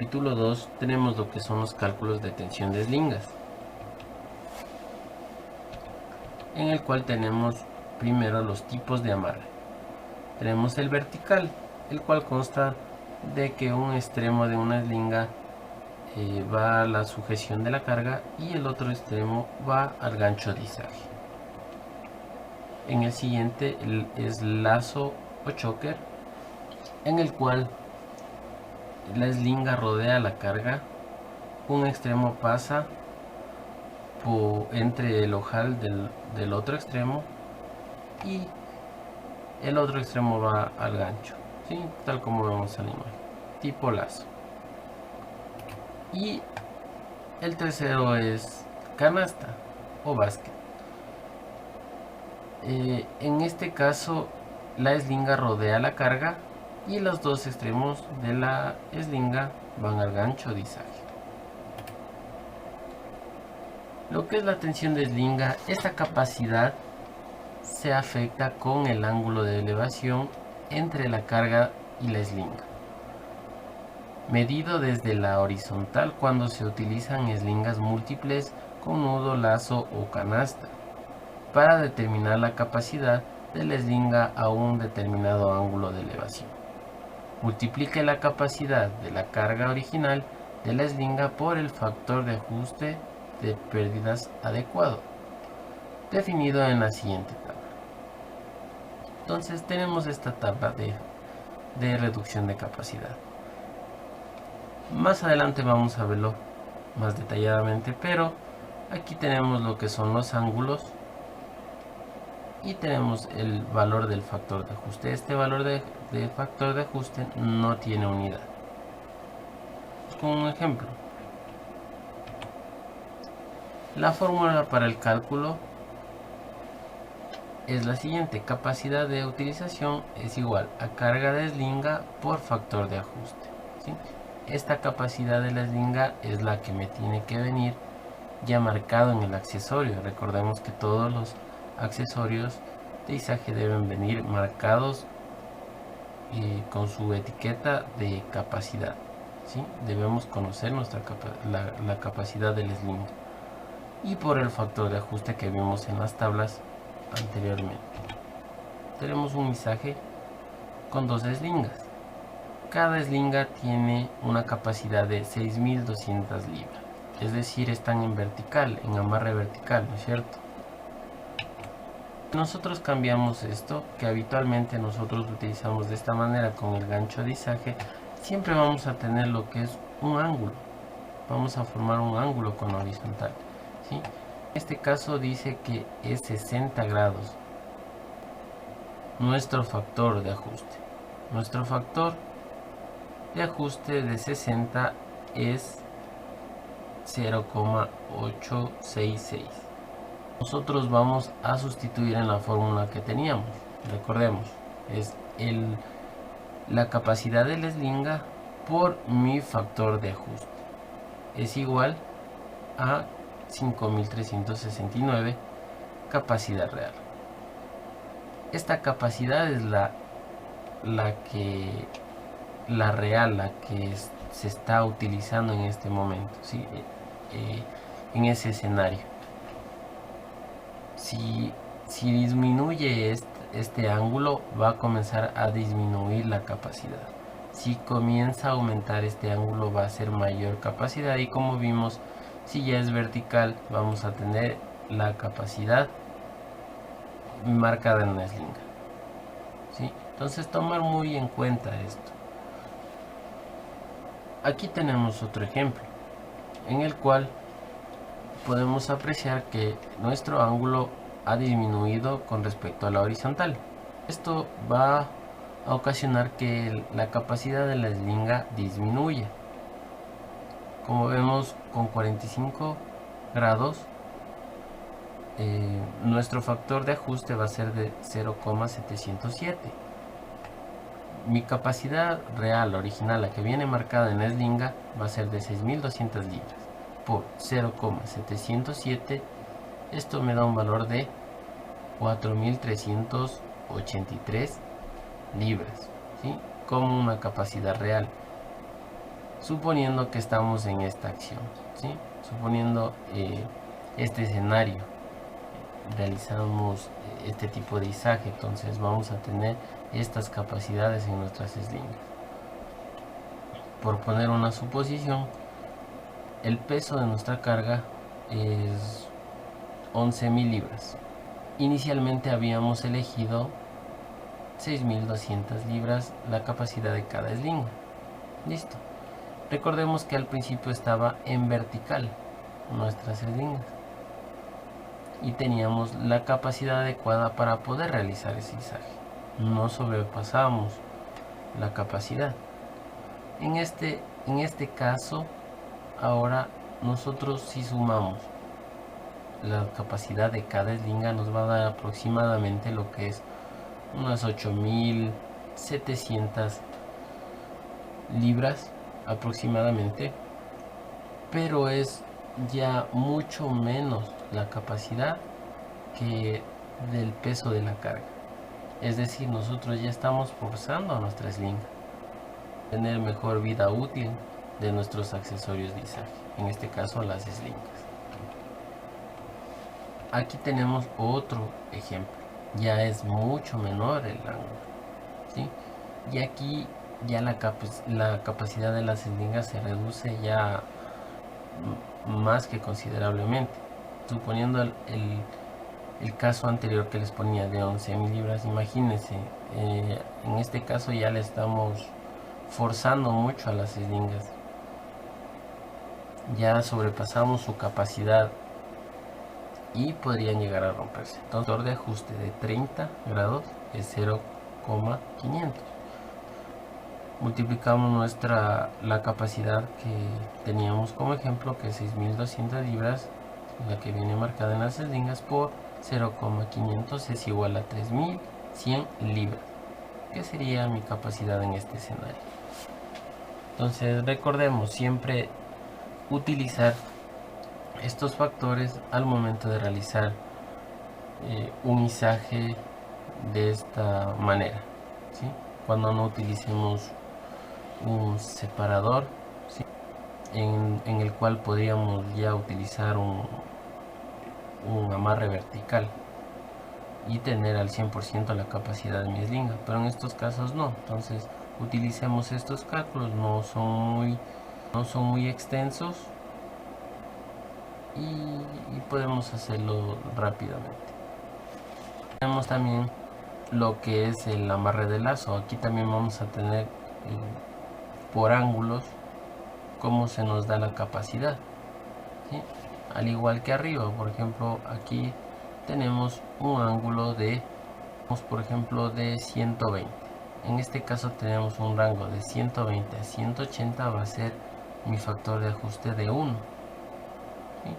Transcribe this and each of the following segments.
capítulo 2 tenemos lo que son los cálculos de tensión de eslingas, en el cual tenemos primero los tipos de amarre. Tenemos el vertical, el cual consta de que un extremo de una eslinga va a la sujeción de la carga y el otro extremo va al gancho de izaje. En el siguiente es lazo o choker, en el cual la eslinga rodea la carga, un extremo pasa entre el ojal del otro extremo y el otro extremo va al gancho, ¿sí? Tal como vemos en la imagen, tipo lazo. Y el tercero es canasta o básquet. En este caso la eslinga rodea la carga y los dos extremos de la eslinga van al gancho de izaje. Lo que es la tensión de eslinga, esta capacidad se afecta con el ángulo de elevación entre la carga y la eslinga, medido desde la horizontal cuando se utilizan eslingas múltiples con nudo, lazo o canasta, para determinar la capacidad de la eslinga a un determinado ángulo de elevación. Multiplique la capacidad de la carga original de la eslinga por el factor de ajuste de pérdidas adecuado, definido en la siguiente tabla. Entonces tenemos esta tabla de reducción de capacidad. Más adelante vamos a verlo más detalladamente, pero aquí tenemos lo que son los ángulos y tenemos el valor del factor de ajuste. Este valor de factor de ajuste no tiene unidad. Con un ejemplo, la fórmula para el cálculo es la siguiente: capacidad de utilización es igual a carga de eslinga por factor de ajuste, ¿sí? Esta capacidad de la eslinga es la que me tiene que venir ya marcado en el accesorio. Recordemos que todos los accesorios de izaje deben venir marcados con su etiqueta de capacidad, ¿sí? Debemos conocer la capacidad del eslinga y por el factor de ajuste que vimos en las tablas anteriormente. Tenemos un izaje con dos eslingas. Cada eslinga tiene una capacidad de 6200 libras, es decir, están en vertical, en amarre vertical, ¿no es cierto? Nosotros cambiamos esto, que habitualmente nosotros utilizamos de esta manera con el gancho de izaje. Siempre vamos a tener lo que es un ángulo, vamos a formar un ángulo con la horizontal, ¿sí? En este caso dice que es 60 grados nuestro factor de ajuste. Nuestro factor de ajuste de 60 es 0,866. Nosotros vamos a sustituir en la fórmula que teníamos. Recordemos, es la capacidad de la eslinga por mi factor de ajuste. Es igual a 5369 capacidad real. Esta capacidad es la real, la que se está utilizando en este momento, ¿sí? En ese escenario. Si disminuye este ángulo, va a comenzar a disminuir la capacidad. Si comienza a aumentar este ángulo, va a ser mayor capacidad, y como vimos, si ya es vertical, vamos a tener la capacidad marcada en la eslinga, ¿sí? Entonces tomar muy en cuenta esto. Aquí tenemos otro ejemplo en el cual podemos apreciar que nuestro ángulo ha disminuido con respecto a la horizontal. Esto va a ocasionar que la capacidad de la eslinga disminuya. Como vemos, con 45 grados nuestro factor de ajuste va a ser de 0,707. Mi capacidad real original, la que viene marcada en la eslinga, va a ser de 6200 libras por 0,707. Esto me da un valor de 4383 libras, ¿sí? Como una capacidad real. suponiendo que estamos en esta acción, ¿sí? Suponiendo este escenario, realizamos este tipo de izaje, entonces vamos a tener estas capacidades en nuestras eslingas. Por poner una suposición, el peso de nuestra carga es 11.000 libras. Inicialmente habíamos elegido 6.200 libras la capacidad de cada eslinga. Listo. Recordemos que al principio estaba en vertical nuestras eslingas y teníamos la capacidad adecuada para poder realizar ese izaje. No sobrepasamos la capacidad. En este caso, ahora nosotros si sumamos la capacidad de cada eslinga, nos va a dar aproximadamente lo que es unas 8.700 libras aproximadamente, pero es ya mucho menos la capacidad que del peso de la carga. Es decir, nosotros ya estamos forzando a nuestra eslinga a tener mejor vida útil de nuestros accesorios de izaje, en este caso las eslingas. Aquí tenemos otro ejemplo, ya es mucho menor el ángulo, ¿sí? Y aquí ya la capacidad de las eslingas se reduce ya más que considerablemente. Suponiendo el caso anterior que les ponía de 11.000 libras, imagínense, en este caso ya le estamos forzando mucho a las eslingas, ya sobrepasamos su capacidad y podrían llegar a romperse. Entonces el factor de ajuste de 30 grados es 0,500. Multiplicamos la capacidad que teníamos como ejemplo, que es 6.200 libras, la que viene marcada en las eslingas, por 0,500 es igual a 3.100 libras, que sería mi capacidad en este escenario. Entonces recordemos siempre utilizar estos factores al momento de realizar un izaje de esta manera, ¿sí? Cuando no utilicemos un separador, ¿sí? en el cual podríamos ya utilizar un amarre vertical y tener al 100% la capacidad de mi eslinga, pero en estos casos no. Entonces utilicemos estos cálculos, no son muy extensos y podemos hacerlo rápidamente. Tenemos también lo que es el amarre de lazo. Aquí también vamos a tener por ángulos cómo se nos da la capacidad, ¿sí? Al igual que arriba, por ejemplo, aquí tenemos un ángulo de, por ejemplo, de 120. En este caso tenemos un rango de 120 a 180, va a ser mi factor de ajuste de 1, ¿sí?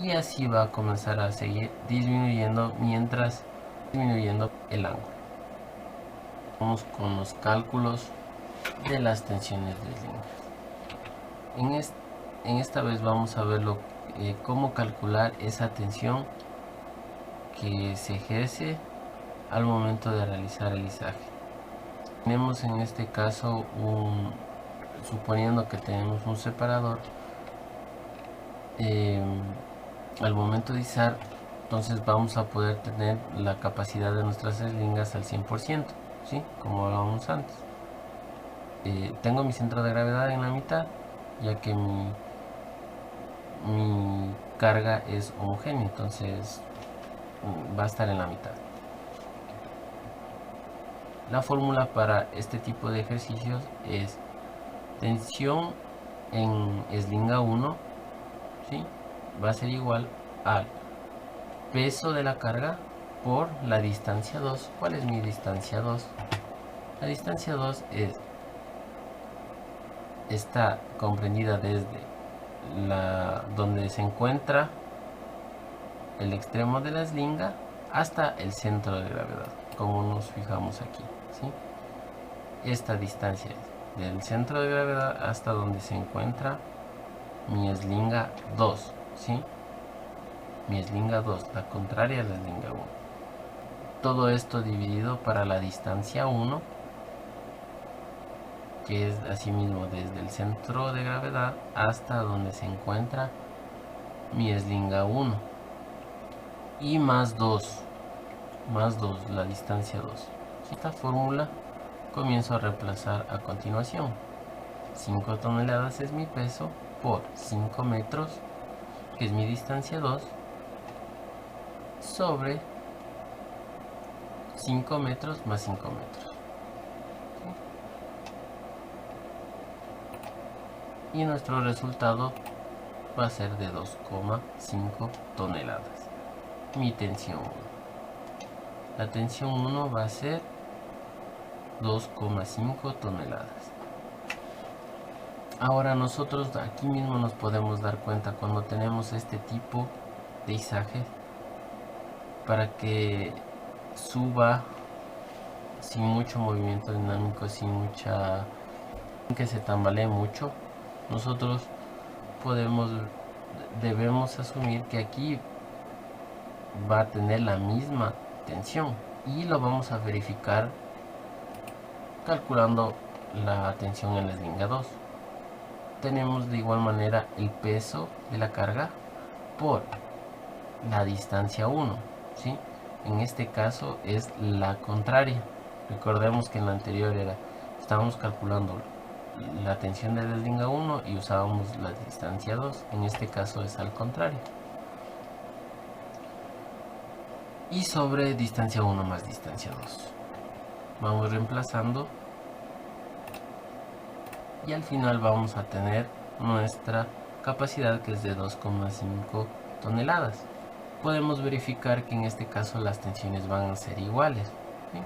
Y así va a comenzar a seguir disminuyendo mientras disminuyendo el ángulo. Vamos con los cálculos de las tensiones de eslingas. En esta vez vamos a ver cómo calcular esa tensión que se ejerce al momento de realizar el izaje. Tenemos en este caso suponiendo que tenemos un separador, al momento de izar, entonces vamos a poder tener la capacidad de nuestras eslingas al 100%, ¿sí? Como hablábamos antes. Tengo mi centro de gravedad en la mitad, ya que mi carga es homogénea, entonces va a estar en la mitad. La fórmula para este tipo de ejercicios es tensión en eslinga 1, ¿sí? Va a ser igual al peso de la carga por la distancia 2. ¿Cuál es mi distancia 2? La distancia 2 está comprendida desde donde se encuentra el extremo de la eslinga hasta el centro de gravedad, como nos fijamos aquí, ¿sí? Esta distancia es del centro de gravedad hasta donde se encuentra mi eslinga 2, ¿sí? Mi eslinga 2, la contraria a la eslinga 1. Todo esto dividido para la distancia 1 que es asimismo desde el centro de gravedad hasta donde se encuentra mi eslinga 1, y más 2, la distancia 2. Esta fórmula comienzo a reemplazar a continuación. 5 toneladas es mi peso por 5 metros, que es mi distancia 2, sobre 5 metros más 5 metros. Y nuestro resultado va a ser de 2,5 toneladas. Mi tensión 1. La tensión 1 va a ser 2,5 toneladas. Ahora nosotros aquí mismo nos podemos dar cuenta cuando tenemos este tipo de izaje, para que suba sin mucho movimiento dinámico, sin que se tambalee mucho, nosotros debemos asumir que aquí va a tener la misma tensión, y lo vamos a verificar calculando la tensión en la eslinga 2. Tenemos de igual manera el peso de la carga por la distancia 1, ¿sí? En este caso es la contraria. Recordemos que en la anterior estábamos calculando la tensión de la eslinga 1 y usábamos la distancia 2. En este caso es al contrario. Y sobre distancia 1 más distancia 2. Vamos reemplazando. Y al final vamos a tener nuestra capacidad, que es de 2,5 toneladas. Podemos verificar que en este caso las tensiones van a ser iguales, ¿sí?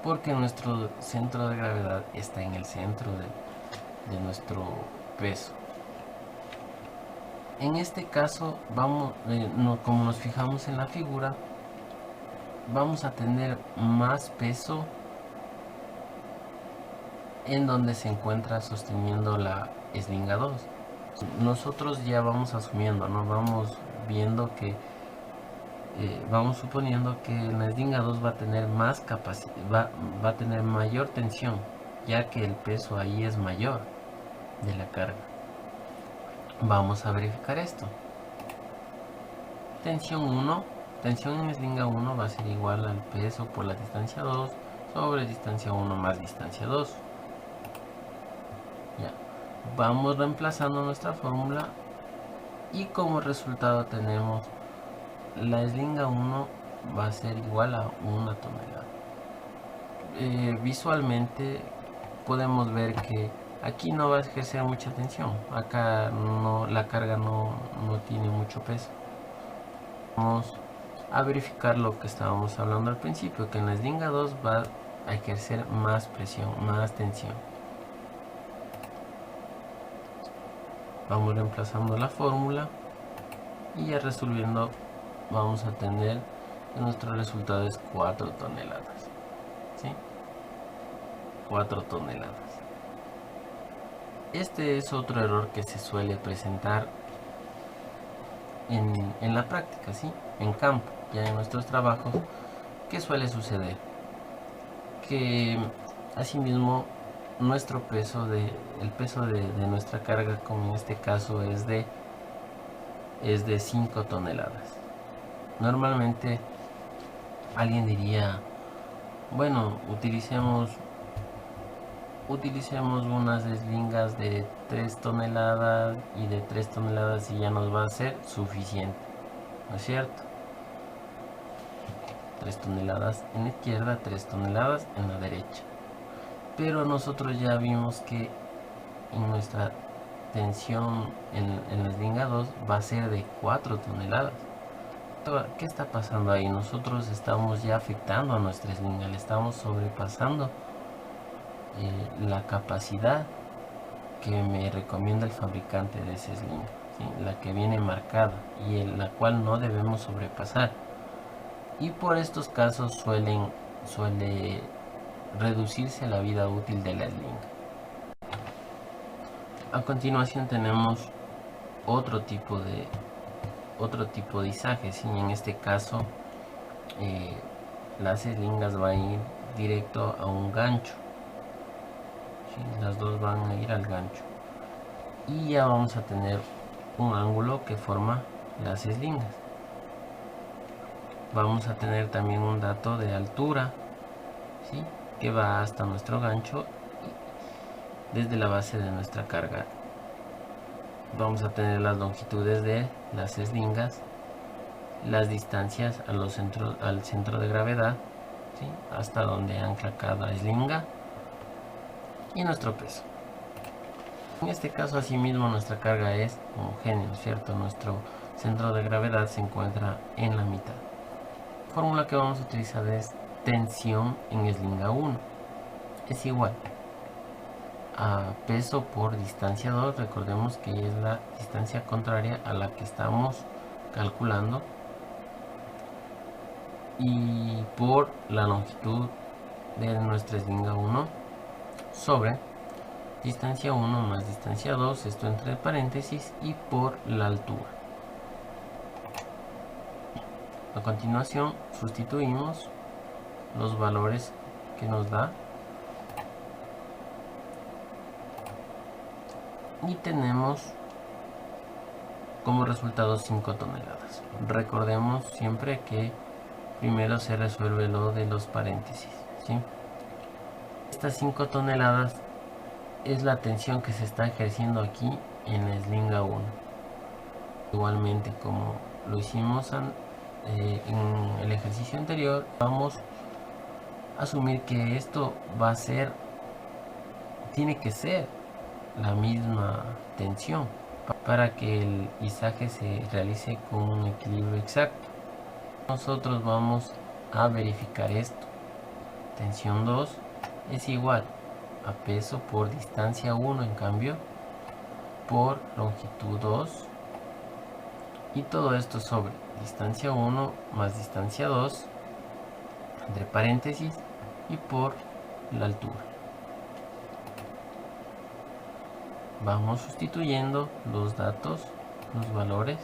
Porque nuestro centro de gravedad está en el centro de nuestro peso. En este caso, como nos fijamos en la figura, vamos a tener más peso en donde se encuentra sosteniendo la eslinga 2. Nosotros ya vamos asumiendo, ¿no? Vamos viendo que vamos suponiendo que la eslinga 2 va a tener más capacidad, va a tener mayor tensión, ya que el peso ahí es mayor de la carga. Vamos a verificar esto. Tensión en eslinga 1 va a ser igual al peso por la distancia 2 sobre distancia 1 más distancia 2. Ya. Vamos reemplazando nuestra fórmula y como resultado tenemos la eslinga 1 va a ser igual a 1 tonelada. Visualmente podemos ver que aquí no va a ejercer mucha tensión, acá la carga no tiene mucho peso. Vamos a verificar lo que estábamos hablando al principio, que en la eslinga 2 va a ejercer más presión, más tensión. Vamos reemplazando la fórmula y ya resolviendo vamos a tener que nuestro resultado es 4 toneladas, ¿sí? 4 toneladas. Este es otro error que se suele presentar en la práctica, ¿sí? En campo, ya en nuestros trabajos. ¿Qué suele suceder? Que asimismo nuestro peso el peso de nuestra carga, como en este caso es de 5 toneladas. Normalmente alguien diría, bueno, utilicemos unas eslingas de 3 toneladas y de 3 toneladas y ya nos va a ser suficiente, ¿no es cierto? 3 toneladas en la izquierda, 3 toneladas en la derecha. Pero nosotros ya vimos que en nuestra tensión en la eslinga 2 va a ser de 4 toneladas. ¿Qué está pasando ahí? Nosotros estamos ya afectando a nuestra eslinga, le estamos sobrepasando la capacidad que me recomienda el fabricante de esa eslinga, ¿sí? La que viene marcada y la cual no debemos sobrepasar. Y por estos casos suele reducirse la vida útil de la eslinga. A continuación tenemos otro tipo de izaje, ¿sí? En este caso las eslingas van a ir directo a un gancho. ¿sí? Las dos van a ir al gancho. Y ya vamos a tener un ángulo que forma las eslingas. Vamos a tener también un dato de altura, ¿sí? Que va hasta nuestro gancho desde la base de nuestra carga. Vamos a tener las longitudes de las eslingas, las distancias al centro de gravedad, ¿sí? Hasta donde ancla cada eslinga, y nuestro peso. En este caso, asimismo, nuestra carga es homogénea, ¿cierto? Nuestro centro de gravedad se encuentra en la mitad. La fórmula que vamos a utilizar es tensión en eslinga 1. Es igual a peso por distancia 2. Recordemos que es la distancia contraria a la que estamos calculando, y por la longitud de nuestra eslinga 1 sobre distancia 1 más distancia 2, esto entre paréntesis, y por la altura. A continuación sustituimos los valores que nos da y tenemos como resultado 5 toneladas. Recordemos siempre que primero se resuelve lo de los paréntesis, ¿sí? Estas 5 toneladas es la tensión que se está ejerciendo aquí en la eslinga 1. Igualmente, como lo hicimos en el ejercicio anterior, vamos a asumir que esto tiene que ser la misma tensión para que el izaje se realice con un equilibrio exacto. Nosotros vamos a verificar esto. Tensión 2 es igual a peso por distancia 1, en cambio, por longitud 2, y todo esto sobre distancia 1 más distancia 2, entre paréntesis, y por la altura. Vamos sustituyendo los datos, los valores,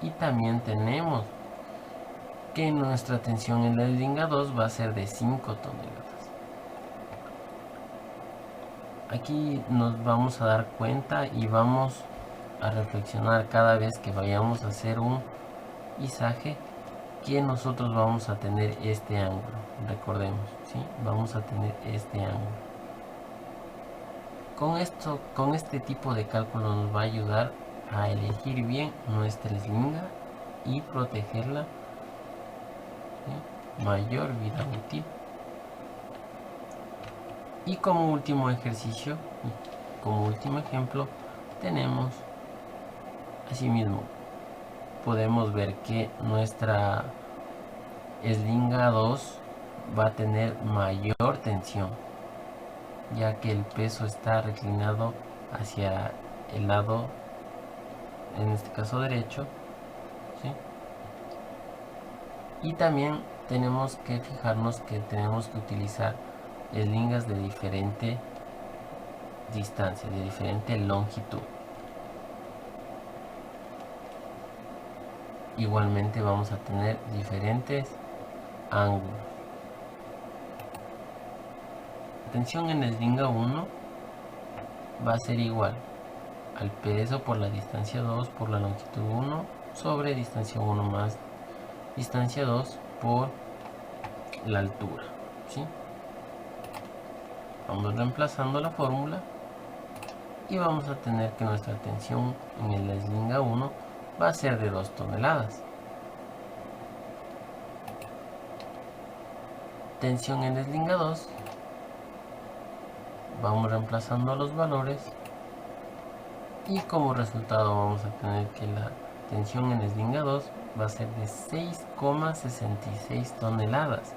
y también tenemos que nuestra tensión en la eslinga 2 va a ser de 5 toneladas. Aquí nos vamos a dar cuenta y vamos a reflexionar cada vez que vayamos a hacer un izaje que nosotros vamos a tener este ángulo. Recordemos, ¿sí? Vamos a tener este ángulo. Con este tipo de cálculo nos va a ayudar a elegir bien nuestra eslinga y protegerla, ¿sí? Mayor vida útil. Y como último ejercicio, como último ejemplo, tenemos asimismo, podemos ver que nuestra eslinga 2 va a tener mayor tensión, ya que el peso está reclinado hacia el lado, en este caso derecho, ¿sí? Y también tenemos que fijarnos que tenemos que utilizar eslingas de diferente distancia, de diferente longitud. Igualmente vamos a tener diferentes ángulos. La tensión en la eslinga 1 va a ser igual al peso por la distancia 2 por la longitud 1 sobre distancia 1 más distancia 2 por la altura, ¿sí? Vamos reemplazando la fórmula y vamos a tener que nuestra tensión en la eslinga 1 va a ser de 2 toneladas. Tensión en la eslinga 2, vamos reemplazando los valores y como resultado vamos a tener que la tensión en la eslinga 2 va a ser de 6,66 toneladas.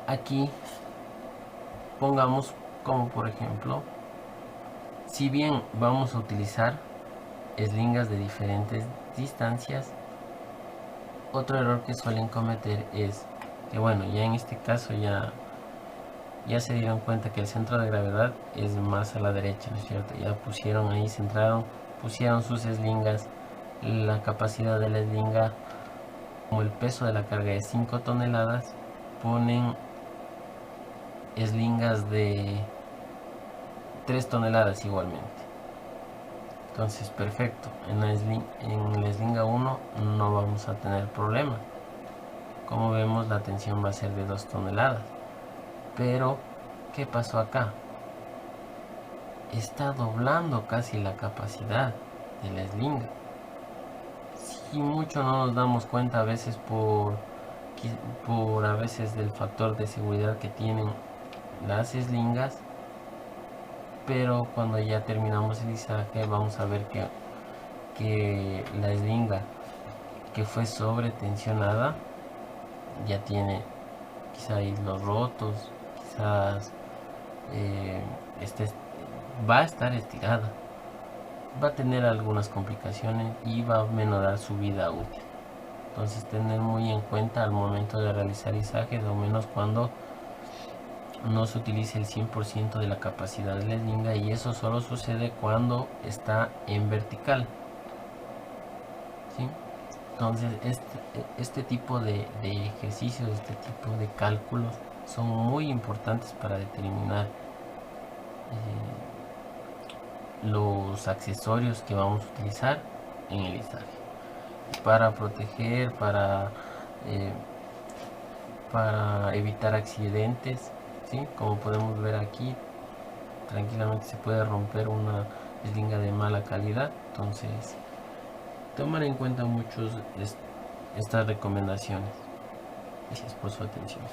Aquí pongamos como por ejemplo, si bien vamos a utilizar eslingas de diferentes distancias, otro error que suelen cometer es que, bueno, ya en este caso ya se dieron cuenta que el centro de gravedad es más a la derecha, ¿no es cierto? Ya pusieron ahí, pusieron sus eslingas, la capacidad de la eslinga, como el peso de la carga es 5 toneladas, ponen eslingas de 3 toneladas igualmente. Entonces perfecto, en la eslinga 1 no vamos a tener problema. Como vemos, la tensión va a ser de 2 toneladas. Pero ¿qué pasó acá? Está doblando casi la capacidad de la eslinga. Si mucho no nos damos cuenta a veces por a veces del factor de seguridad que tienen las eslingas, pero cuando ya terminamos el izaje vamos a ver que la eslinga que fue sobretensionada ya tiene quizá hilos rotos, quizás va a estar estirada, va a tener algunas complicaciones y va a menorar su vida útil. Entonces tener muy en cuenta al momento de realizar izajes, o menos cuando no se utilice el 100% de la capacidad de la eslinga, y eso solo sucede cuando está en vertical, ¿sí? Entonces este tipo de ejercicios, este tipo de cálculos son muy importantes para determinar los accesorios que vamos a utilizar en el izaje para proteger, para evitar accidentes, ¿sí? Como podemos ver aquí, tranquilamente se puede romper una eslinga de mala calidad. Entonces tomar en cuenta muchos estas recomendaciones. Gracias por su atención.